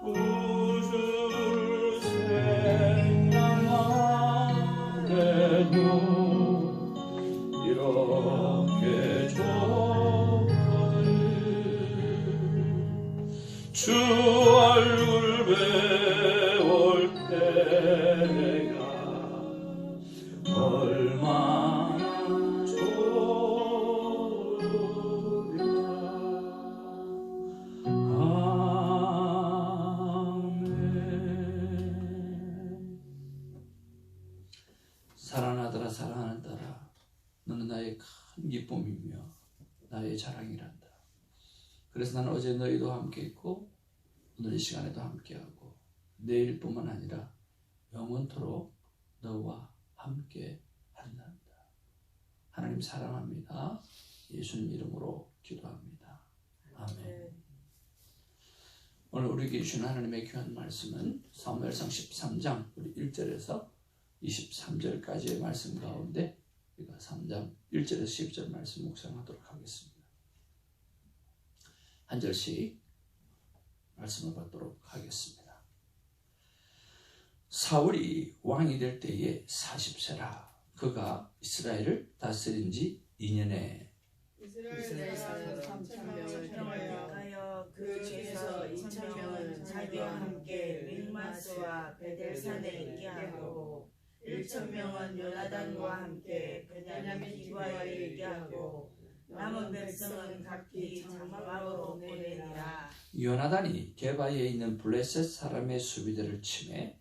우주를 생각만 해도 이렇게 좋거늘 주 얼굴 배울 때가 얼마나 좋으랴. 아멘. 사랑하더라 사랑하더라 너는 나의 큰 기쁨이며 나의 자랑이란다. 그래서 나는 어제 너희도 함께 있고 오늘 이 시간에도 함께하고 내일뿐만 아니라 영원토록 너와 함께 한단다. 하나님 사랑합니다. 예수님 이름으로 기도합니다. 아멘. 오늘 우리에게 주신 하나님의 귀한 말씀은 사무엘상 13장 우리 1절에서 23절까지의 말씀 가운데 우리가 3장 1절에서 10절 말씀 묵상하도록 하겠습니다. 한 절씩 말씀을 받도록 하겠습니다. 사울이 왕이 될 때에 40세라. 그가 이스라엘을 다스린 지 2년에 이스라엘 사람 3,000명을 택하여 그 중에서 2,000명은 자기와 함께 믹마스와 베델산에 있게 하고 1,000명은 요나단과 함께 베냐민 기브아에 있게 하고 남은 백성은 각기 장막으로 보내니라. 요나단이 게바에 있는 블레셋 사람의 수비대를 치매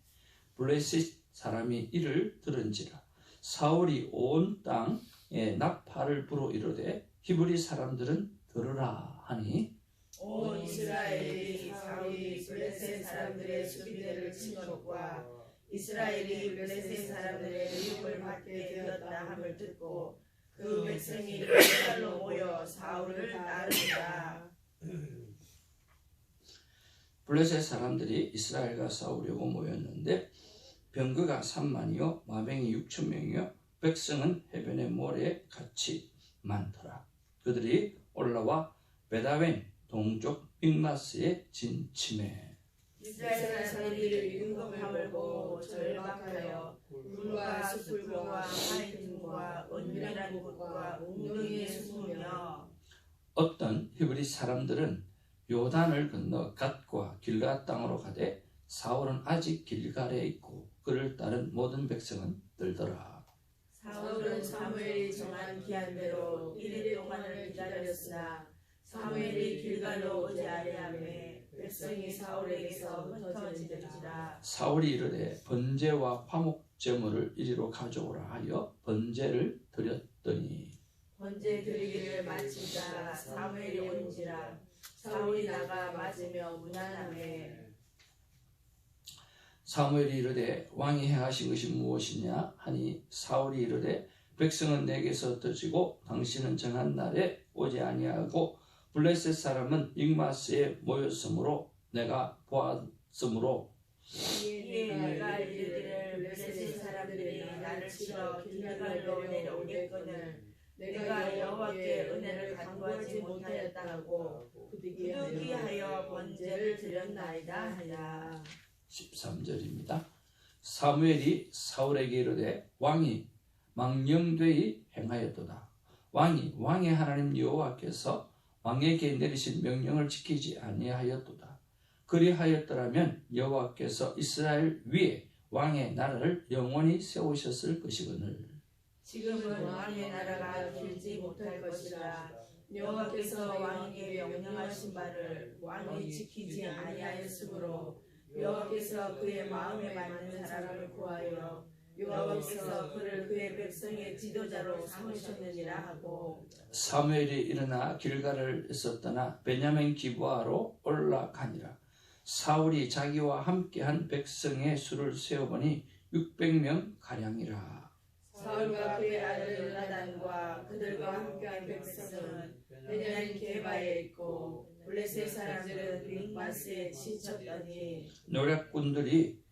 블레셋 사람이 이를 들은지라. 사울이 온 땅에 나팔을 불어 이르되 히브리 사람들은 들으라 하니 온 이스라엘이 사울이 블레셋 사람들의 수비대를 친 것과 이스라엘이 블레셋 사람들의 미움을 받게 되었다 함을 듣고 그 백성이 길갈로 모여 사울을 따르니라. 블레셋 사람들이 이스라엘과 싸우려고 모였는데 병거가 3만이요 마병이 6,000명이요 백성은 해변의 모래에 같이 많더라. 그들이 올라와 베다웬 동쪽 믹마스에 진침해 이스라엘 사람들이 임금함을 보고 절박하여 굴과 숯불과 하이든과 은밀한 곳과 웅덩이에 숨으며 어떤 히브리 사람들은 요단을 건너 갓과 길앗 땅으로 가되 사울은 아직 길갈에 있고 그를 따른 모든 백성은 들더라. 사울은 사무엘이 정한 기한대로 1일 동안을 기다렸으나 사무엘이 길갈로 오지 아니하며 백성이 사울에게서 흩어지더라. 사울이 이르되 번제와 화목제물을 이리로 가져오라 하여 번제를 드렸더니 번제 드리기를 마치자 사무엘이 온지라. 사울이 나가 맞으며 무난하며 사무엘이 이르되 왕이 행하신 것이 무엇이냐 하니 사울이 이르되 백성은 내게서 흩어지고 당신은 정한 날에 오지 아니하고 블레셋 사람은 믹마스에 모였으므로 내가 보았으므로 이에 내가 이르기를 블레셋 사람들이 나를 치러 길갈로 내려오겠거늘 내가 여호와께 은혜를 간구하지 못하였다 하고 부득이하여 번제를 드렸나이다 하냐. 13절입니다. 사무엘이 사울에게 이르되 왕이 망령되이 행하였도다. 왕의 하나님 여호와께서 왕에게 내리신 명령을 지키지 아니하였도다. 그리하였더라면 여호와께서 이스라엘 위에 왕의 나라를 영원히 세우셨을 것이거늘. 지금은 왕의 나라가 길지 못할 것이라. 여호와께서 왕에게 명령하신 바를 왕이 지키지 아니하였으므로 여호와께서 그의 마음에 맞는 사람을 구하여 여호와께서 그를 그의 백성의 지도자로 삼으셨느니라 하고 사무엘이 일어나 길갈을 있었더나 베냐민 기브아로 올라가니라. 사울이 자기와 함께한 백성의 수를 세어보니 600명 가량이라. 사울과 그의 아들 요나단과 그들과 함께한 백성은 베냐민 게바에 있고 블레셋 사람들은 믹마스에 지쳤더니 노략군들이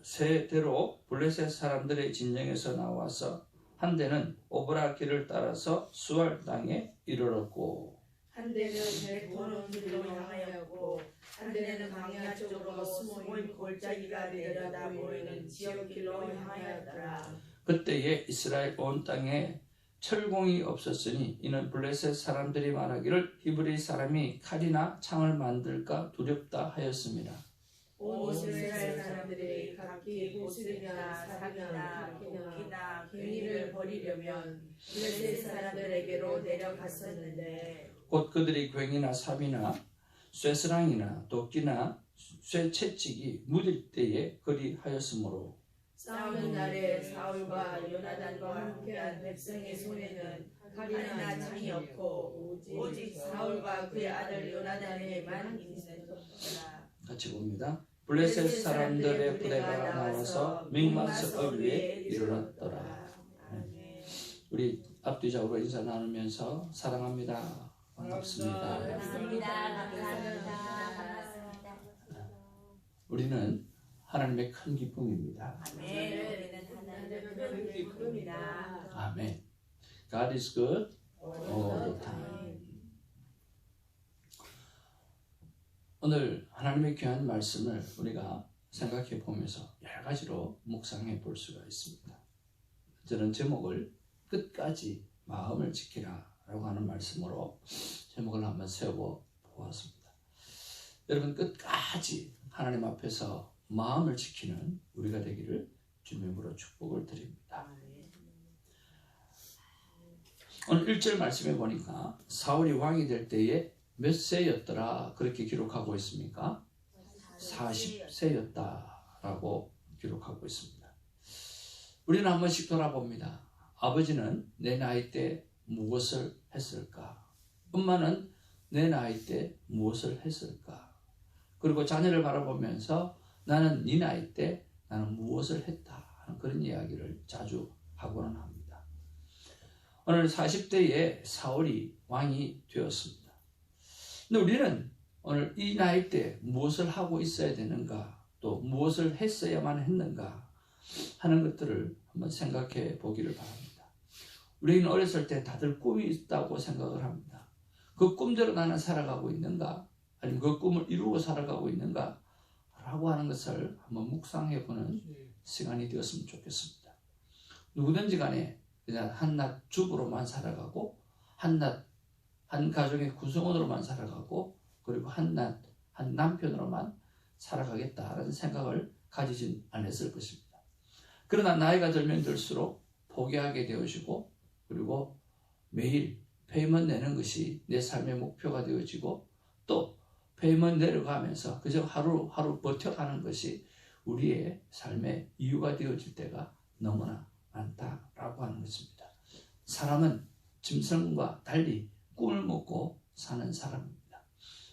세대로 블레셋 사람들의 진영에서 나와서 한 대는 오브라 길을 따라서 수알 땅에 이르렀고 한 대는 베토는 길로 향하였고 한 대는 광야 쪽으로 스모인 골짜기가 내려다 보이는 지역길로 향하였더라. 그때에 이스라엘 온 땅에 철공이 없었으니 이는 블레셋 사람들이 말하기를 히브리 사람이 칼이나 창을 만들까 두렵다 하였습니다. 온 이스라엘 사람들이 각기 보스이나 사기나 독이나 괭이를 버리려면 블레셋 사람들에게로 내려갔었는데 곧 그들이 괭이나 삽이나 쇠스랑이나 도끼나 쇠채찍이 무딜 때에 그리하였으므로 싸우는 날에 사울과 요나단과 함께한 백성의 손에는 칼이나 창이 없고 오직 사울과 그의 아들 요나단에만 있었더라. 같이 봅니다. 블레셋 사람들의 부대가 나와서 mik마스 어귀에 이르렀더라. 우리 앞뒤적으로 인사 나누면서 사랑합니다. 반갑습니다. 우리는 하나님의 큰 기쁨입니다. 아멘. God is good all the time. 오늘 하나님의 귀한 말씀을 우리가 생각해 보면서 여러 가지로 묵상해 볼 수가 있습니다. 저는 제목을 끝까지 마음을 지키라 라고 하는 말씀으로 제목을 한번 세워 보았습니다. 여러분, 끝까지 하나님 앞에서 마음을 지키는 우리가 되기를 주님으로 축복을 드립니다. 오늘 1절 말씀에 보니까 사울이 왕이 될 때에 몇 세였더라 그렇게 기록하고 있습니까? 40세였다라고 기록하고 있습니다. 우리는 한 번씩 돌아봅니다. 아버지는 내 나이 때 무엇을 했을까? 엄마는 내 나이 때 무엇을 했을까? 그리고 자녀를 바라보면서 나는 네 나이 때 나는 무엇을 했다 하는 그런 이야기를 자주 하고는 합니다. 오늘 40대에 사울이 왕이 되었습니다. 근데 우리는 오늘 이 나이 때 무엇을 하고 있어야 되는가, 또 무엇을 했어야만 했는가 하는 것들을 한번 생각해 보기를 바랍니다. 우리는 어렸을 때 다들 꿈이 있다고 생각을 합니다. 그 꿈대로 나는 살아가고 있는가, 아니면 그 꿈을 이루고 살아가고 있는가 라고 하는 것을 한번 묵상해 보는 시간이 되었으면 좋겠습니다. 누구든지 간에 그냥 한낱 주부로만 살아가고 한 가정의 구성원으로만 살아가고 그리고 한낱 한 남편으로만 살아가겠다라는 생각을 가지진 않았을 것입니다. 그러나 나이가 들면 들수록 포기하게 되어지고 그리고 매일 페이먼트 내는 것이 내 삶의 목표가 되어지고 또 페이먼트 내려가면서 그저 하루하루 버텨가는 것이 우리의 삶의 이유가 되어질 때가 너무나 많다라고 하는 것입니다. 사람은 짐승과 달리 꿈을 먹고 사는 사람입니다.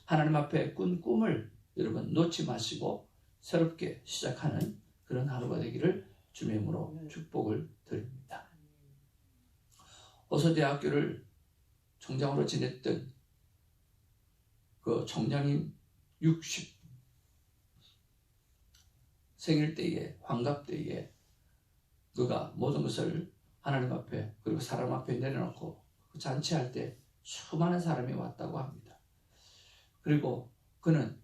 하나님 앞에 꾼 꿈을 여러분 놓지 마시고 새롭게 시작하는 그런 하루가 되기를 주님의 이름으로 축복을 드립니다. 어서대학교를 총장으로 지냈던 그 총장님 60 생일 때에 환갑 때에 그가 모든 것을 하나님 앞에 그리고 사람 앞에 내려놓고 잔치할 때 수많은 사람이 왔다고 합니다. 그리고 그는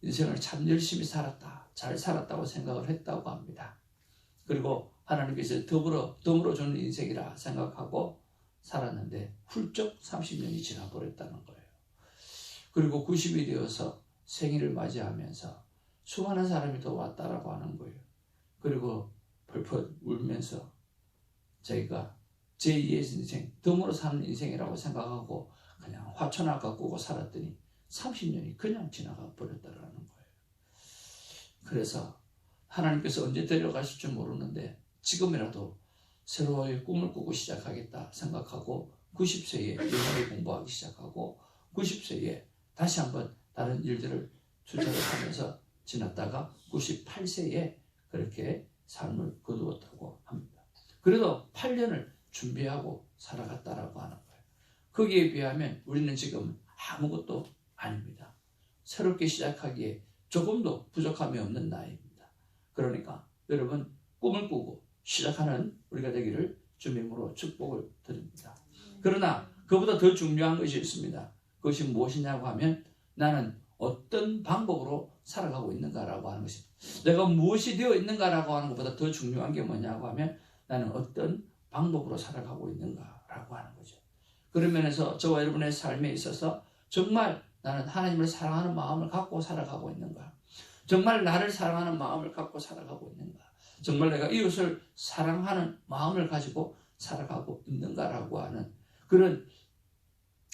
인생을 참 열심히 살았다, 잘 살았다고 생각을 했다고 합니다. 그리고 하나님께서 덤으로 주는 인생이라 생각하고 살았는데 훌쩍 30년이 지나버렸다는 거예요. 그리고 90이 되어서 생일을 맞이하면서 수많은 사람이 더 왔다라고 하는 거예요. 그리고 펄펄 울면서 자기가 제2의 인생, 덤으로 사는 인생이라고 생각하고 그냥 화초나 가꾸고 살았더니 30년이 그냥 지나가 버렸다라는 거예요. 그래서 하나님께서 언제 데려가실 줄 모르는데 지금이라도 새로운 꿈을 꾸고 시작하겠다 생각하고 90세에 영어를 공부하기 시작하고 90세에 다시 한번 다른 일들을 투자를 하면서 지났다가 98세에 그렇게 삶을 거두었다고 합니다. 그래도 8년을 준비하고 살아갔다라고 하는 거예요. 거기에 비하면 우리는 지금 아무것도 아닙니다. 새롭게 시작하기에 조금도 부족함이 없는 나이입니다. 그러니까 여러분 꿈을 꾸고 시작하는 우리가 되기를 주님으로 축복을 드립니다. 그러나 그보다 더 중요한 것이 있습니다. 그것이 무엇이냐고 하면 나는 어떤 방법으로 살아가고 있는가라고 하는 것입니다. 내가 무엇이 되어 있는가라고 하는 것보다 더 중요한 게 뭐냐고 하면 나는 어떤 방법으로 살아가고 있는가라고 하는 거죠. 그런 면에서 저와 여러분의 삶에 있어서 정말 나는 하나님을 사랑하는 마음을 갖고 살아가고 있는가? 정말 나를 사랑하는 마음을 갖고 살아가고 있는가? 정말 내가 이웃을 사랑하는 마음을 가지고 살아가고 있는가라고 하는 그런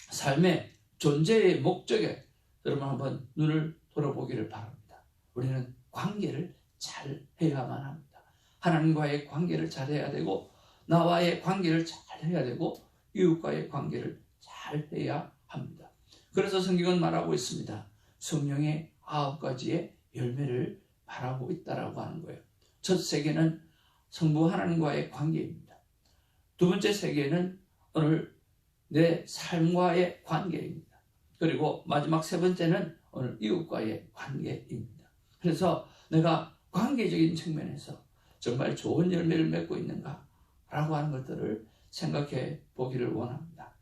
삶의 존재의 목적에 여러분 한번 눈을 돌아보기를 바랍니다. 우리는 관계를 잘 해야만 합니다. 하나님과의 관계를 잘 해야 되고 나와의 관계를 잘 해야 되고 이웃과의 관계를 잘 해야 합니다. 그래서 성경은 말하고 있습니다. 성령의 9가지의 열매를 말하고 있다라고 하는 거예요. 첫 세계는 성부 하나님과의 관계입니다. 두 번째 세계는 오늘 내 삶과의 관계입니다. 그리고 마지막 세 번째는 오늘 이웃과의 관계입니다. 그래서 내가 관계적인 측면에서 정말 좋은 열매를 맺고 있는가 라고 하는 것들을 생각해 보기를 원합니다.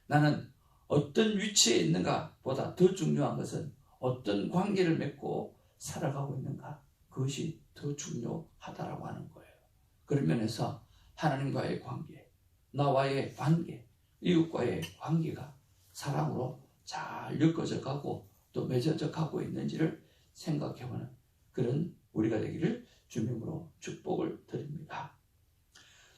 나는 어떤 위치에 있는가 보다 더 중요한 것은 어떤 관계를 맺고 살아가고 있는가, 그것이 더 중요하다라고 하는 거예요. 그런 면에서 하나님과의 관계, 나와의 관계, 이웃과의 관계가 사랑으로 잘 엮어져 가고 또 맺어져 가고 있는지를 생각해보는 그런 우리가 되기를 주님으로 축복을 드립니다.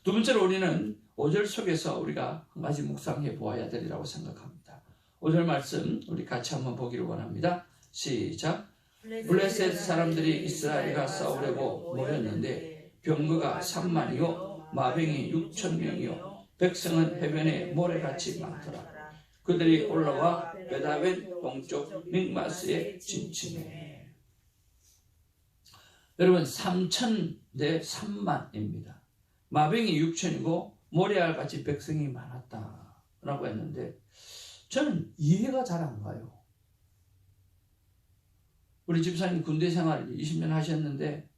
두 번째로 우리는 5절 속에서 우리가 한 가지 묵상해 보아야 되리라고 생각합니다. 5절 말씀 우리 같이 한번 보기를 원합니다. 시작. 블레셋 사람들이 이스라엘과 싸우려고 모였는데 병거가 3만이요 마병이 6,000명이요 백성은 해변에 모래같이 많더라. 그들이 올라와 베다벤 동쪽 믹마스에 진침해. 여러분 3,000 대 3만입니다. 마병이 6,000이고 모래알같이 백성이 많았다 라고 했는데 저는 이해가 잘 안 가요. 우리 집사님 군대 생활 20년 하셨는데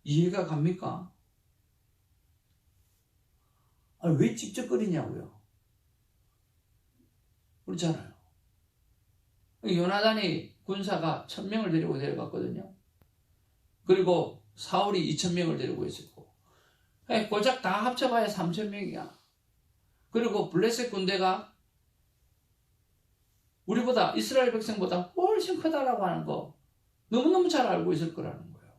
이해가 갑니까? 아니, 왜 찝쩍거리냐고요. 그렇잖아요. 요나단이 군사가 1,000명을 데리고 내려갔거든요. 그리고 사울이 2,000명을 데리고 있었고 고작 다 합쳐봐야 3,000명이야. 그리고 블레셋 군대가 우리보다 이스라엘 백성보다 훨씬 크다라고 하는 거 너무너무 잘 알고 있을 거라는 거예요.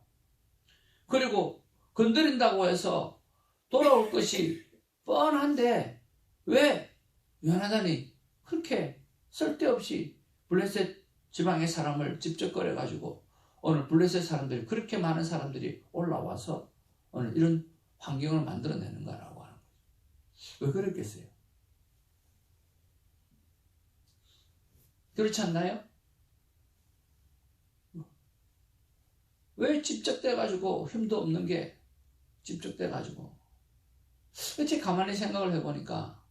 그리고 건드린다고 해서 돌아올 것이 뻔한데 왜 요나단이 그렇게 쓸데없이 블레셋 지방의 사람을 찝쩍거려가지고 오늘 블레셋 사람들이 그렇게 많은 사람들이 올라와서 오늘 이런 환경을 만들어내는가라고 하는 거죠. 왜 그랬겠어요? 그렇지 않나요? 왜 집적돼가지고 힘도 없는 게 집적돼가지고 어째 가만히 생각을 해보니까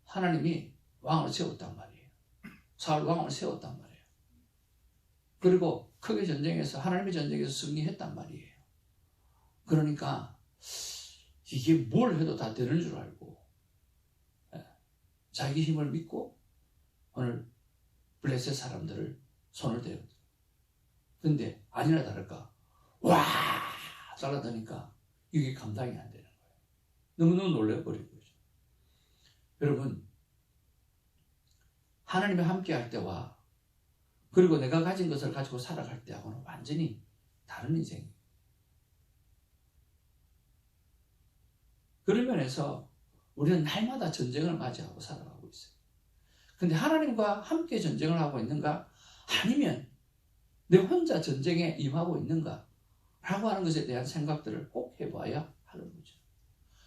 하나님이 왕을 세웠단 말이에요. 사울 왕을 세웠단 말이에요. 그리고 크게 전쟁에서 하나님의 전쟁에서 승리했단 말이에요. 그러니까 이게 뭘 해도 다 되는 줄 알고 자기 힘을 믿고 오늘 블레셋 사람들을 손을 대요. 근데 아니나 다를까 와 잘라드니까 이게 감당이 안 되는 거예요. 너무너무 놀라버린 거죠. 여러분 하나님이 함께 할 때와 그리고 내가 가진 것을 가지고 살아갈 때하고는 완전히 다른 인생이에요. 그런 면에서 우리는 날마다 전쟁을 맞이하고 살아가고 있어요. 근데 하나님과 함께 전쟁을 하고 있는가? 아니면 내 혼자 전쟁에 임하고 있는가? 라고 하는 것에 대한 생각들을 꼭 해봐야 하는 거죠.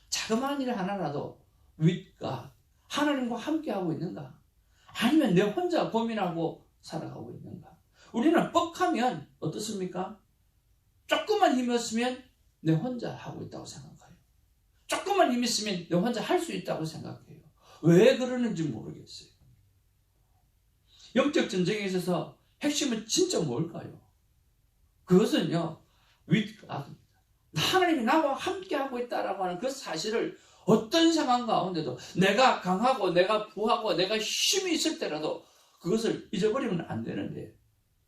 자그마한 일 하나라도 윗과 하나님과 함께 하고 있는가? 아니면 내 혼자 고민하고 살아가고 있는가? 우리는 뻑하면 어떻습니까? 조금만 힘이 없으면 내 혼자 하고 있다고 생각해요. 조금만 힘이 있으면 내 혼자 할 수 있다고 생각해요. 왜 그러는지 모르겠어요. 영적 전쟁에 있어서 핵심은 진짜 뭘까요? 그것은요, 하나님이 나와 함께 하고 있다라고 하는 그 사실을 어떤 상황 가운데도 내가 강하고 내가 부하고 내가 힘이 있을 때라도 그것을 잊어버리면 안 되는데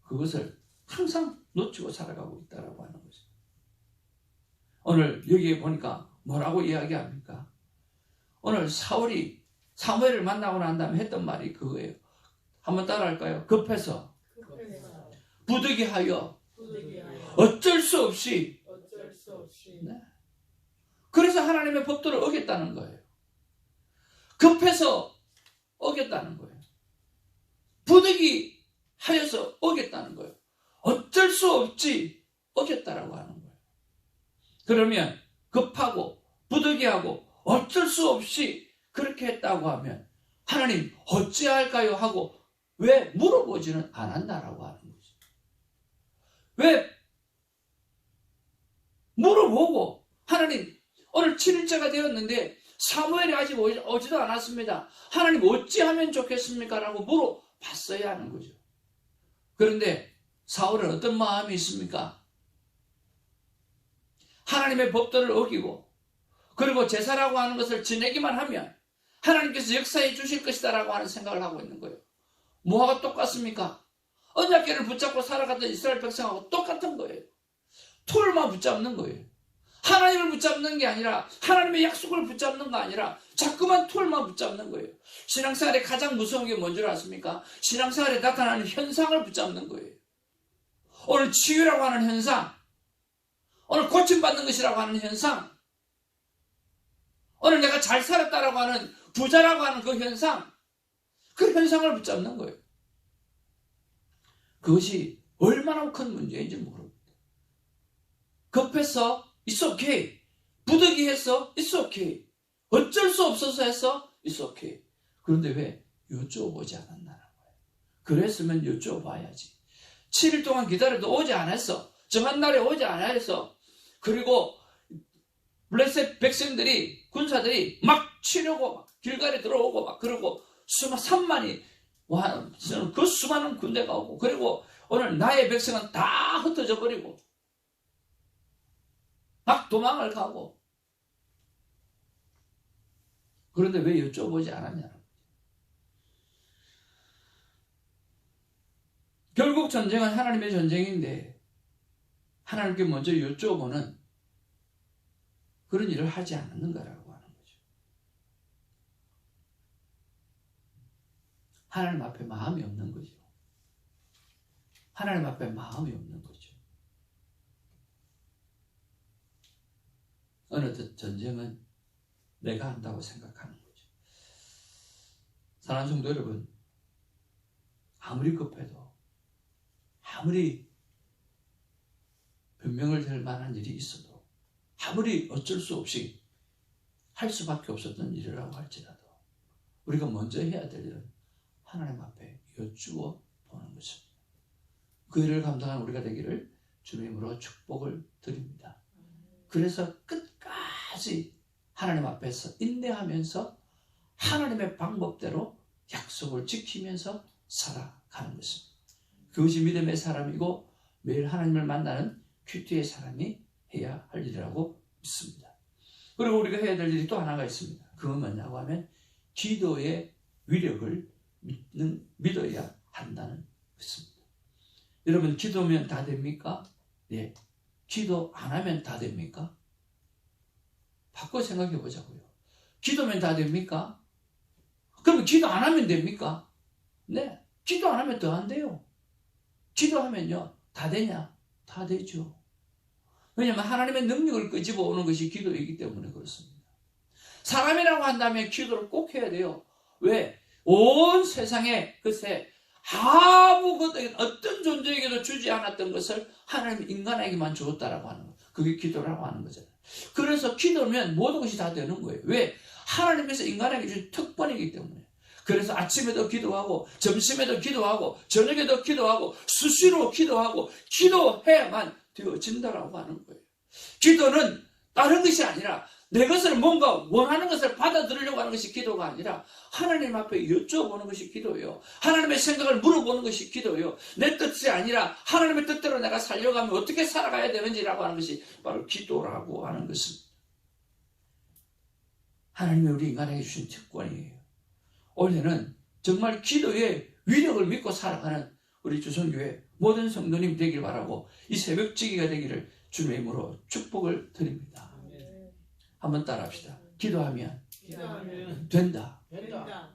그것을 항상 놓치고 살아가고 있다라고 하는 거죠. 오늘 여기에 보니까 뭐라고 이야기합니까? 오늘 사울이 사무엘을 만나고 난 다음에 했던 말이 그거예요. 한번 따라할까요? 급해서 부득이하여 어쩔 수 없이 네. 그래서 하나님의 법도를 어겼다는 거예요. 급해서 어겼다는 거예요. 부득이하여서 어겼다는 거예요. 어쩔 수 없이 어겼다라고 하는 거예요. 그러면 급하고 부득이하고 어쩔 수 없이 그렇게 했다고 하면 하나님 어찌할까요? 하고 왜 물어보지는 않았나라고 하는 거죠. 왜 물어보고 하나님 오늘 7일째가 되었는데 사무엘이 아직 오지도 않았습니다. 하나님 어찌하면 좋겠습니까? 라고 물어봤어야 하는 거죠. 그런데 사울은 어떤 마음이 있습니까? 하나님의 법도를 어기고 그리고 제사라고 하는 것을 지내기만 하면 하나님께서 역사해 주실 것이다 라고 하는 생각을 하고 있는 거예요. 뭐하고 똑같습니까? 언약궤를 붙잡고 살아가던 이스라엘 백성하고 똑같은 거예요. 툴만 붙잡는 거예요. 하나님을 붙잡는 게 아니라 하나님의 약속을 붙잡는 거 아니라 자꾸만 툴만 붙잡는 거예요. 신앙생활에 가장 무서운 게 뭔 줄 아십니까? 신앙생활에 나타나는 현상을 붙잡는 거예요. 오늘 치유라고 하는 현상, 오늘 고침받는 것이라고 하는 현상, 오늘 내가 잘 살았다라고 하는 부자라고 하는 그 현상, 그 현상을 붙잡는 거예요. 그것이 얼마나 큰 문제인지 모릅니다. 급해서 it's okay. 부득이해서 it's okay. 어쩔 수 없어서 해서 it's okay. 그런데 왜 여쭤보지 않았나라는 거예요. 그랬으면 여쭤봐야지. 7일 동안 기다려도 오지 않았어. 정한 날에 오지 않았어. 그리고 블레셋 백성들이 군사들이 막 치려고 막 길갈에 들어오고 막 그러고 3만이 그 수많은 군대가 오고 그리고 오늘 나의 백성은 다 흩어져 버리고 막 도망을 가고 그런데 왜 여쭤보지 않았냐. 결국 전쟁은 하나님의 전쟁인데 하나님께 먼저 여쭤보는 그런 일을 하지 않는가라고 하는 거죠. 하나님 앞에 마음이 없는 거죠. 하나님 앞에 마음이 없는 거죠. 어느 전쟁은 내가 한다고 생각하는 거죠. 사랑하는 성도 여러분, 아무리 급해도 아무리 변명을 될 만한 일이 있어도 아무리 어쩔 수 없이 할 수밖에 없었던 일이라고 할지라도 우리가 먼저 해야 될 일은 하나님 앞에 여쭈어 보는 것입니다. 그 일을 감당한 우리가 되기를 주님으로 축복을 드립니다. 그래서 끝까지 하나님 앞에서 인내하면서 하나님의 방법대로 약속을 지키면서 살아가는 것입니다. 그것이 믿음의 사람이고 매일 하나님을 만나는 큐티의 사람이 해야 할 일이라고 믿습니다. 그리고 우리가 해야 될 일이 또 하나가 있습니다. 그건 뭐냐고 하면 기도의 위력을 믿어야 한다는 것입니다. 여러분, 기도면 다 됩니까? 네. 기도 안 하면 다 됩니까? 바꿔 생각해 보자고요. 기도면 다 됩니까? 그럼 기도 안 하면 됩니까? 네. 기도 안 하면 더 안 돼요. 기도하면요, 다 되냐? 다 되죠. 왜냐하면 하나님의 능력을 끄집어 오는 것이 기도이기 때문에 그렇습니다. 사람이라고 한다면 기도를 꼭 해야 돼요. 왜? 온 세상에 글쎄 아무것도 어떤 존재에게도 주지 않았던 것을 하나님이 인간에게만 주었다라고 하는 거. 그게 기도라고 하는 거잖아요. 그래서 기도면 모든 것이 다 되는 거예요. 왜? 하나님께서 인간에게 주신 특권이기 때문에. 그래서 아침에도 기도하고 점심에도 기도하고 저녁에도 기도하고 수시로 기도하고 기도해야만 되어진다라고 하는 거예요. 기도는 다른 것이 아니라 내 것을 뭔가 원하는 것을 받아들이려고 하는 것이 기도가 아니라 하나님 앞에 여쭤보는 것이 기도예요. 하나님의 생각을 물어보는 것이 기도예요. 내 뜻이 아니라 하나님의 뜻대로 내가 살려가면 어떻게 살아가야 되는지라고 하는 것이 바로 기도라고 하는 것입니다. 하나님이 우리 인간에게 주신 특권이에요. 올해는 정말 기도의 위력을 믿고 살아가는 우리 주선교회 모든 성도님 되길 바라고 이 새벽지기가 되기를 주님의 이름으로 축복을 드립니다. 한번 따라합시다. 기도하면 된다.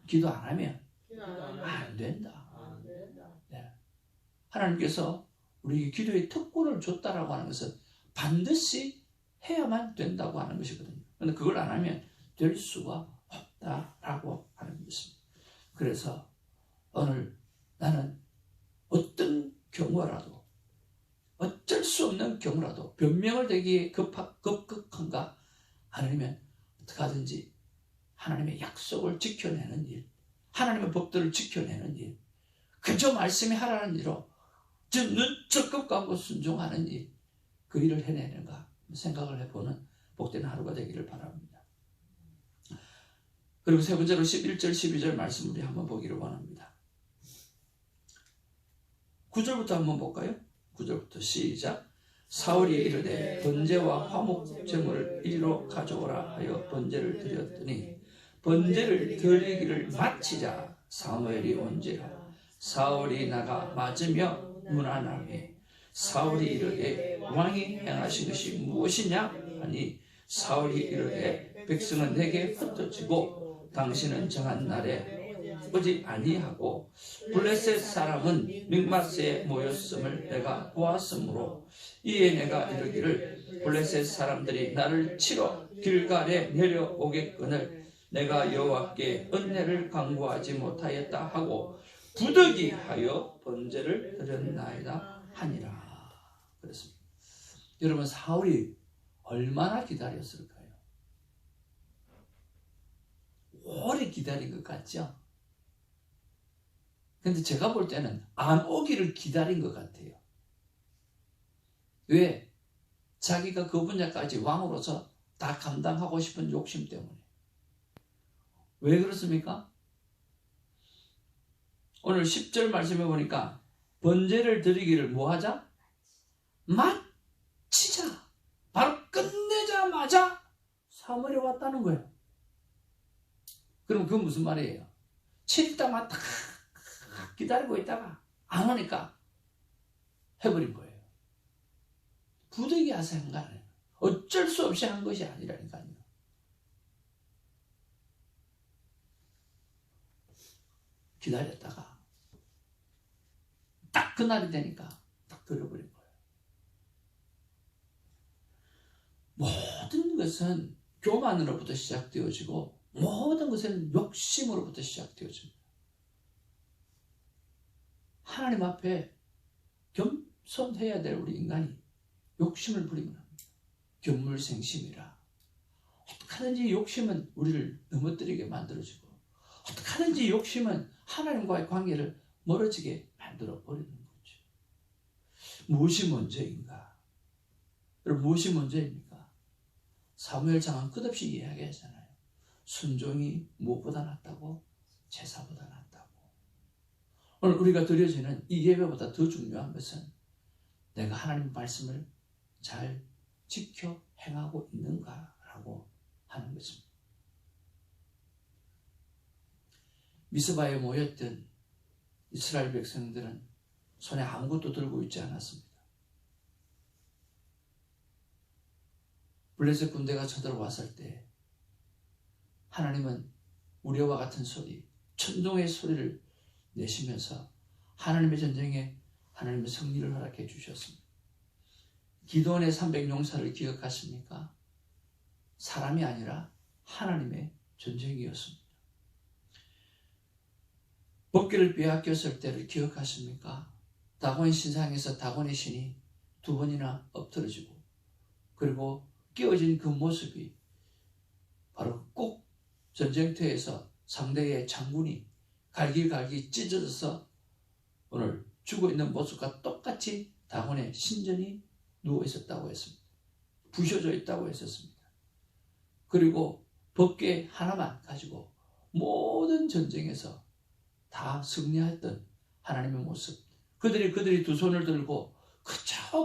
기도 안 하면 안 된다. 네. 하나님께서 우리에게 기도의 특권을 줬다라고 하는 것은 반드시 해야만 된다고 하는 것이거든요. 그런데 그걸 안 하면 될 수가 없다라고 하는 것입니다. 그래서 오늘 나는 어떤 경우라도 어쩔 수 없는 경우라도 변명을 대기에 급급한가 아니면 어떻게 하든지 하나님의 약속을 지켜내는 일, 하나님의 법들을 지켜내는 일, 그저 말씀이 하라는 일로 적극 가고 순종하는 일, 그 일을 해내는가 생각을 해보는 복된 하루가 되기를 바랍니다. 그리고 세 번째로 11절 12절 말씀 우리 한번 보기를 원합니다. 9절부터 한번 볼까요? 9절부터 시작. 사울이 이르되 번제와 화목 제물을 이리로 가져오라 하여 번제를 드렸더니 번제를 드리기를 마치자 사무엘이 온지라. 사울이 나가 맞으며 문안하매 사울이 이르되 왕이 행하신 것이 무엇이냐 하니 사울이 이르되 백성은 내게 흩어지고 당신은 정한 날에 오지 아니하고 블레셋 사람은 믹마스에 모였음을 내가 보았으므로 이에 내가 이르기를 블레셋 사람들이 나를 치러 길갈에 내려오겠거늘 내가 여호와께 은혜를 간구하지 못하였다 하고 부득이하여 번제를 드렸나이다 하니라. 그렇습니다. 여러분, 사울이 얼마나 기다렸을까요? 오래 기다린 것 같죠? 근데 제가 볼 때는 안 오기를 기다린 것 같아요. 왜? 자기가 그 분야까지 왕으로서 다 감당하고 싶은 욕심 때문에. 왜 그렇습니까? 오늘 10절 말씀해 보니까 번제를 드리기를 뭐하자? 마치자. 바로 끝내자마자 사무엘이 왔다는 거예요. 그럼 그건 무슨 말이에요? 7일 동안 딱 기다리고 있다가 안 오니까 해버린 거예요. 부득이해서 한 거 아니에요. 어쩔 수 없이 한 것이 아니라니까요. 기다렸다가 딱 그날이 되니까 딱 드려버린 거예요. 모든 것은 교만으로부터 시작되어지고 모든 것은 욕심으로부터 시작되어집니다. 하나님 앞에 겸손해야 될 우리 인간이 욕심을 부리면 합니다. 견물생심이라. 어떻게 하든지 욕심은 우리를 넘어뜨리게 만들어지고 어떻게 하든지 욕심은 하나님과의 관계를 멀어지게 만들어버리는 거죠. 무엇이 먼저인가? 여러분, 무엇이 먼저입니까? 사무엘 장은 끝없이 이야기하잖아요. 순종이 무엇보다 낫다고? 제사보다 낫다고. 오늘 우리가 드려지는 이 예배보다 더 중요한 것은 내가 하나님 말씀을 잘 지켜 행하고 있는가라고 하는 것입니다. 미스바에 모였던 이스라엘 백성들은 손에 아무것도 들고 있지 않았습니다. 블레셋 군대가 쳐들어왔을 때 하나님은 우리와 같은 소리, 천둥의 소리를 내시면서 하나님의 전쟁에 하나님의 승리를 허락해 주셨습니다. 기드온의 300용사를 기억하십니까? 사람이 아니라 하나님의 전쟁이었습니다. 법궤를 빼앗겼을 때를 기억하십니까? 다곤 신상에서 다곤의 신이 2번이나 엎드러지고 그리고 깨어진 그 모습이 바로 꼭 전쟁터에서 상대의 장군이 갈기갈기 찢어져서 오늘 죽어있는 모습과 똑같이 다곤의 신전이 누워있었다고 했습니다. 부셔져 있다고 했었습니다. 그리고 법궤 하나만 가지고 모든 전쟁에서 다 승리했던 하나님의 모습. 그들이 두 손을 들고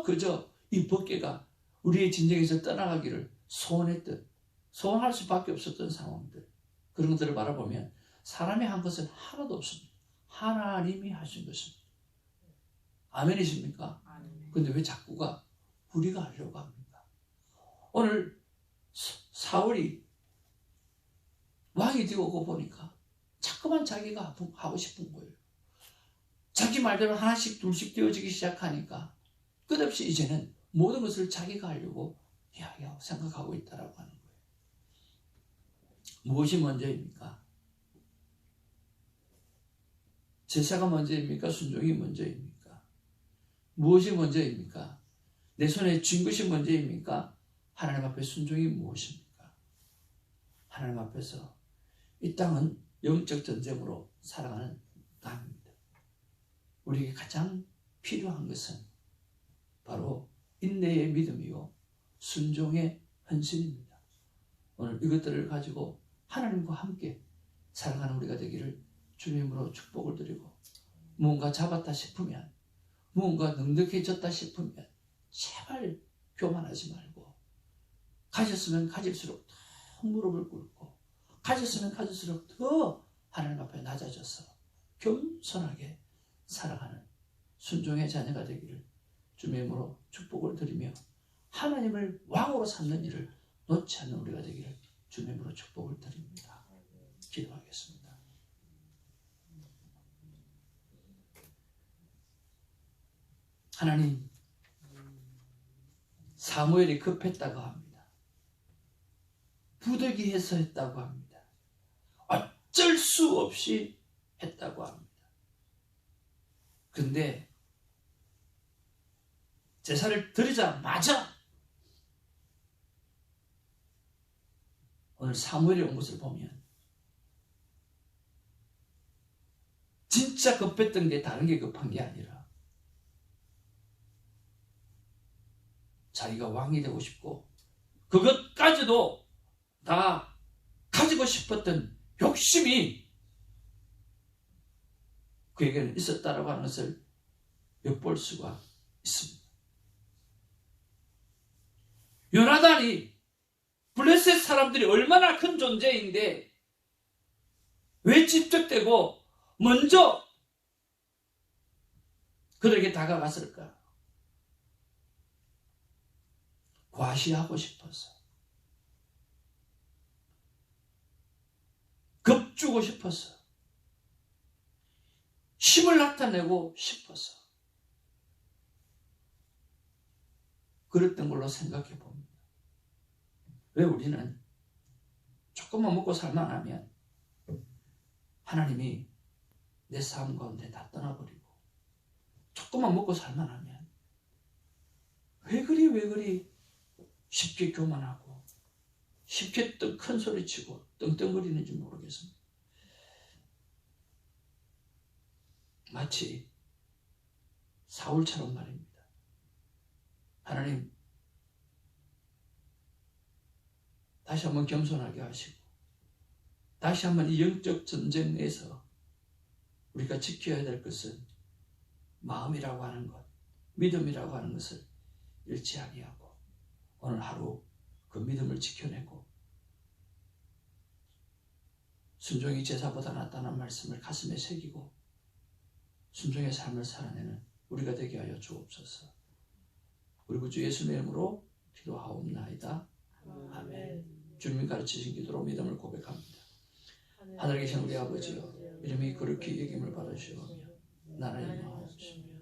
그저 이 법궤가 우리의 진정에서 떠나가기를 소원했던 소원할 수밖에 없었던 상황들, 그런 것들을 바라보면 사람이 한 것은 하나도 없습니다. 하나님이 하신 것입니다. 아멘이십니까? 근데 왜 자꾸가 우리가 하려고 합니까? 오늘 사울이 왕이 되고 보니까 자꾸만 자기가 하고 싶은 거예요. 자기 말대로 하나씩 둘씩 되어지기 시작하니까 끝없이 이제는 모든 것을 자기가 하려고 생각하고 있다라고 하는 거예요. 무엇이 먼저입니까? 제사가 먼저입니까? 순종이 먼저입니까? 무엇이 먼저입니까? 내 손에 쥔 것이 먼저입니까? 하나님 앞에 순종이 무엇입니까? 하나님 앞에서 이 땅은 영적 전쟁으로 살아가는 땅입니다. 우리에게 가장 필요한 것은 바로 인내의 믿음이요 순종의 헌신입니다. 오늘 이것들을 가지고 하나님과 함께 살아가는 우리가 되기를 주님으로 축복을 드리고, 무언가 잡았다 싶으면, 무언가 넉넉해졌다 싶으면 제발 교만하지 말고, 가졌으면 가질수록 더 무릎을 꿇고, 가졌으면 가질수록 더 하나님 앞에 낮아져서 겸손하게 살아가는 순종의 자녀가 되기를 주님의 이름으로 축복을 드리며, 하나님을 왕으로 삼는 일을 놓지 않는 우리가 되기를 주님의 이름으로 축복을 드립니다. 기도하겠습니다. 하나님, 사무엘이 급했다고 합니다. 부득이해서 했다고 합니다. 어쩔 수 없이 했다고 합니다. 근데 제사를 드리자마자 오늘 사무엘이 온 것을 보면 진짜 급했던 게 다른 게 급한 게 아니라 자기가 왕이 되고 싶고 그것까지도 다 가지고 싶었던 욕심이 그에게는 있었다라고 하는 것을 엿볼 수가 있습니다. 요나단이 블레셋 사람들이 얼마나 큰 존재인데 왜 집적되고 먼저 그들에게 다가갔을까? 과시하고 싶어서, 겁주고 싶어서, 힘을 나타내고 싶어서 그랬던 걸로 생각해 봅니다. 왜 우리는 조금만 먹고 살만하면 하나님이 내 삶 가운데 다 떠나버리고, 조금만 먹고 살만하면 왜 그리 쉽게 교만하고 쉽게 큰 소리치고 떵떵거리는지 모르겠습니다. 마치 사울처럼 말입니다. 하나님, 다시 한번 겸손하게 하시고 다시 한번 이 영적 전쟁에서 우리가 지켜야 될 것은 마음이라고 하는 것, 믿음이라고 하는 것을 잃지 아니하고 오늘 하루 그 믿음을 지켜내고 순종이 제사보다 낫다는 말씀을 가슴에 새기고 순종의 삶을 살아내는 우리가 되게 하여 주옵소서. 우리 구주 예수님의 이름으로 기도하옵나이다. 아멘. 주님이 가르치신 기도로 믿음을 고백합니다. 하늘에 계신 우리 아버지여, 이름이 그렇게 여김을 받으시오며 나라의 마옵시며